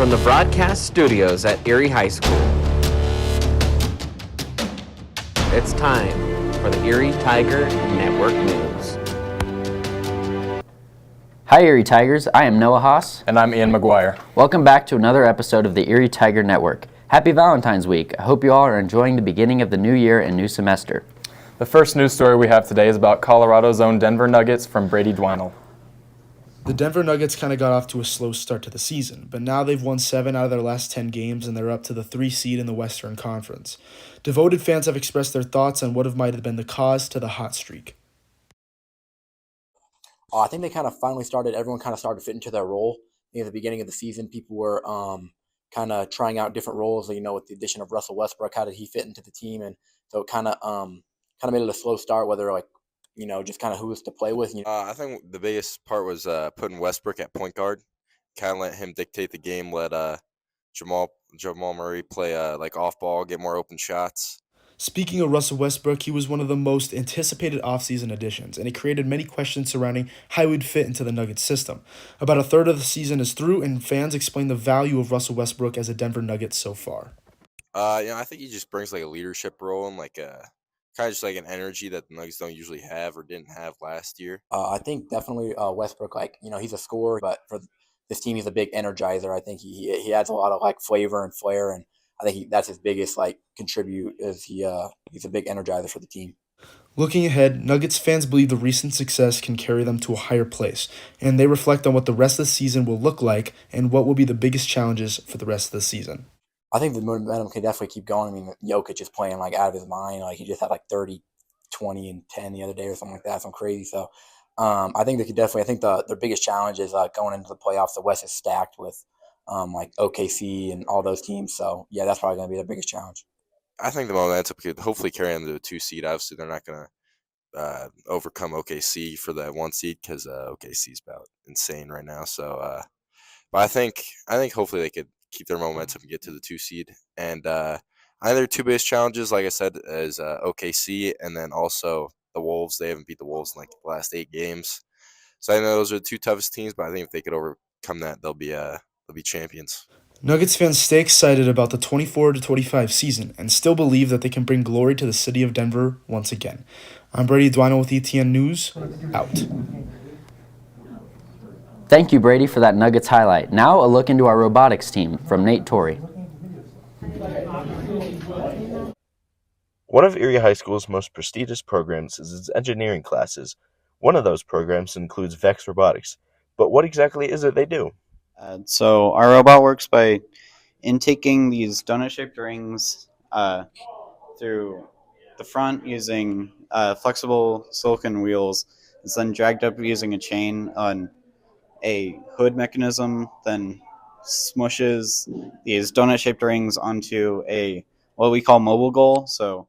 from the broadcast studios at Erie High School. It's time for the Erie Tiger Network News. Hi Erie Tigers, I am Noah Haas. And I'm Ian McGuire. Welcome back to another episode of the Erie Tiger Network. Happy Valentine's Week. I hope you all are enjoying the beginning of the new year and new semester. The first news story we have today is about Colorado's own Denver Nuggets from Brady Dwinell. The Denver Nuggets kind of got off to a slow start to the season, but now they've won 7 out of their last 10 games and they're up to the 3 seed in the Western Conference. Devoted fans have expressed their thoughts on what might have been the cause to the hot streak. I think they everyone kind of started to fit into their role. At the beginning of the season, people were kind of trying out different roles. With the addition of Russell Westbrook, how did he fit into the team? And so it kind of made it a slow start, whether just kind of who was to play with. I think the biggest part was putting Westbrook at point guard, kind of let him dictate the game, let Jamal Murray play off ball, get more open shots. Speaking of Russell Westbrook, he was one of the most anticipated offseason additions, and it created many questions surrounding how he would fit into the Nuggets system. About a third of the season is through, and fans explain the value of Russell Westbrook as a Denver Nugget so far. I think he just brings a leadership role and kind of just an energy that the Nuggets don't usually have or didn't have last year. I think definitely Westbrook, he's a scorer, but for this team, he's a big energizer. I think he adds a lot of flavor and flair, and I think that's his biggest contribute is he's a big energizer for the team. Looking ahead, Nuggets fans believe the recent success can carry them to a higher place, and they reflect on what the rest of the season will look like and what will be the biggest challenges for the rest of the season. I think the momentum can definitely keep going. Jokic is playing out of his mind. He just had 30, 20, and 10 the other day or something like that. Something crazy. So I think they could definitely. I think their biggest challenge is going into the playoffs. The West is stacked with OKC and all those teams. So yeah, that's probably going to be their biggest challenge. I think the momentum could hopefully carry them to a 2 seed. Obviously, they're not going to overcome OKC for that 1 seed because OKC is about insane right now. So, but I think hopefully they could keep their momentum and get to the 2 seed. And either 2 biggest challenges, like I said, is OKC and then also the Wolves. They haven't beat the Wolves in the last 8 games. So I know those are the 2 toughest teams, but I think if they could overcome that, they'll be champions. Nuggets fans stay excited about the 24-25 season and still believe that they can bring glory to the city of Denver once again. I'm Brady Dwinell with ETN News, out. Thank you, Brady, for that Nuggets highlight. Now a look into our robotics team from Nate Torrey. One of Erie High School's most prestigious programs is its engineering classes. One of those programs includes VEX Robotics. But what exactly is it they do? So our robot works by intaking these donut-shaped rings through the front using flexible silicon wheels. It's then dragged up using a chain on a hood mechanism, then smushes these donut-shaped rings onto what we call mobile goal. So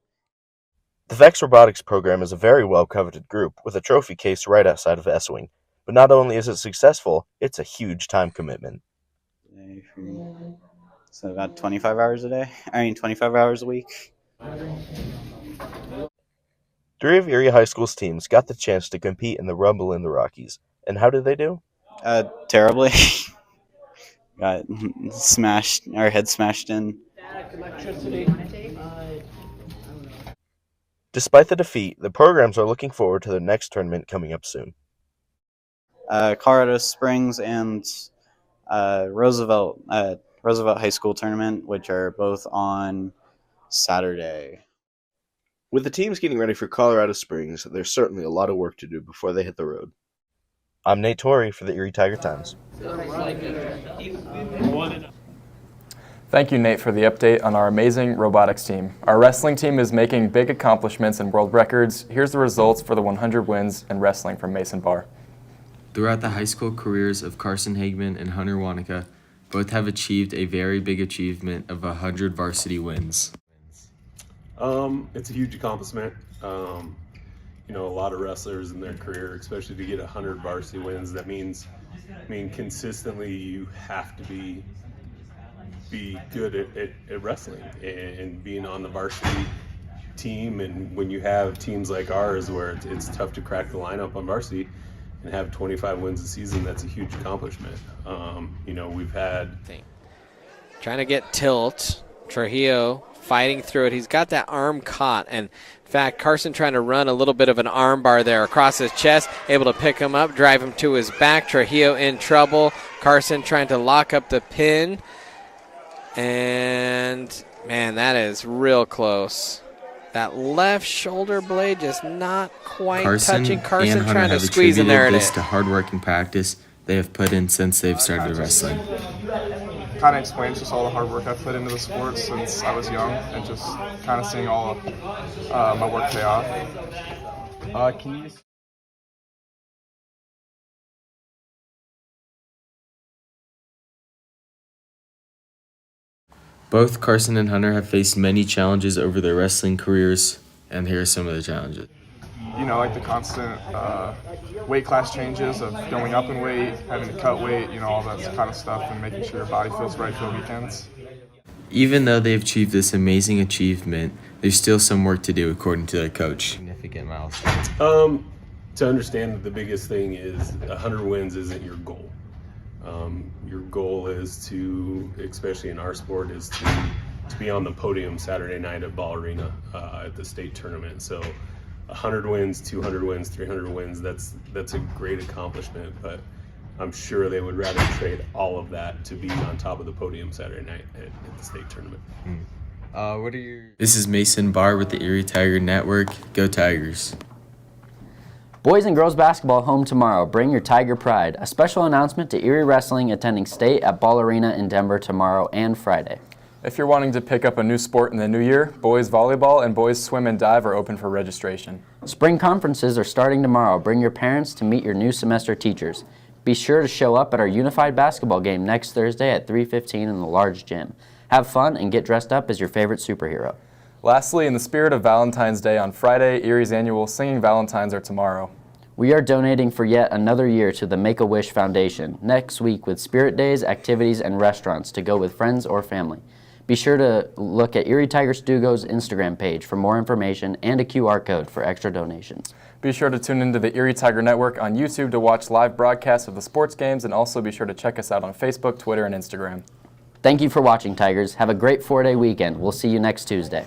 the VEX Robotics program is a very well-coveted group with a trophy case right outside of S-Wing. But not only is it successful, it's a huge time commitment. So about 25 hours a week. 3 of Erie High School's teams got the chance to compete in the Rumble in the Rockies. And how did they do? Terribly. Got our head smashed in. Despite the defeat, the programs are looking forward to their next tournament coming up soon. Colorado Springs and Roosevelt High School tournament, which are both on Saturday. With the teams getting ready for Colorado Springs, there's certainly a lot of work to do before they hit the road. I'm Nate Torrey for the Erie Tiger Times. Thank you, Nate, for the update on our amazing robotics team. Our wrestling team is making big accomplishments and world records. Here's the results for the 100 wins in wrestling from Mason Bar. Throughout the high school careers of Carson Hagman and Hunter Wanaka, both have achieved a very big achievement of 100 varsity wins. It's a huge accomplishment. A lot of wrestlers in their career, especially to get 100 varsity wins, that means, consistently you have to be good at wrestling and being on the varsity team. And when you have teams like ours where it's tough to crack the lineup on varsity and have 25 wins a season, that's a huge accomplishment. We've had trying to get tilt. Trujillo fighting through it. He's got that arm caught, and in fact, Carson trying to run a little bit of an arm bar there across his chest, able to pick him up, drive him to his back. Trujillo in trouble. Carson trying to lock up the pin, and man, that is real close. That left shoulder blade just not quite touching. Carson and Hunter trying to have squeeze in there. attributed this to hard work and practice they have put in since they've started wrestling. Kind of explains just all the hard work I've put into the sport since I was young, and just kind of seeing all of my work pay off. Can you? Both Carson and Hunter have faced many challenges over their wrestling careers, and here are some of the challenges. You know, like the constant weight class changes of going up in weight, having to cut weight, you know, all that kind of stuff, and making sure your body feels right for the weekends. Even though they've achieved this amazing achievement, there's still some work to do according to their coach. Significant milestone. To understand that the biggest thing is 100 wins isn't your goal. Your goal is to, especially in our sport, is to be on the podium Saturday night at Ball Arena at the state tournament. So 100 wins, 200 wins, 300 wins, that's a great accomplishment, but I'm sure they would rather trade all of that to be on top of the podium Saturday night at the state tournament. This is Mason Barr with the Erie Tiger Network. Go Tigers. Boys and girls basketball home tomorrow. Bring your Tiger pride. A special announcement to Erie Wrestling attending state at Ball Arena in Denver tomorrow and Friday. If you're wanting to pick up a new sport in the new year, boys volleyball and boys swim and dive are open for registration. Spring conferences are starting tomorrow. Bring your parents to meet your new semester teachers. Be sure to show up at our unified basketball game next Thursday at 3:15 in the large gym. Have fun and get dressed up as your favorite superhero. Lastly, in the spirit of Valentine's Day on Friday, Erie's annual Singing Valentines are tomorrow. We are donating for yet another year to the Make-A-Wish Foundation next week with spirit days, activities, and restaurants to go with friends or family. Be sure to look at Erie Tiger Stugo's Instagram page for more information and a QR code for extra donations. Be sure to tune into the Erie Tiger Network on YouTube to watch live broadcasts of the sports games, and also be sure to check us out on Facebook, Twitter, and Instagram. Thank you for watching, Tigers. Have a great 4-day weekend. We'll see you next Tuesday.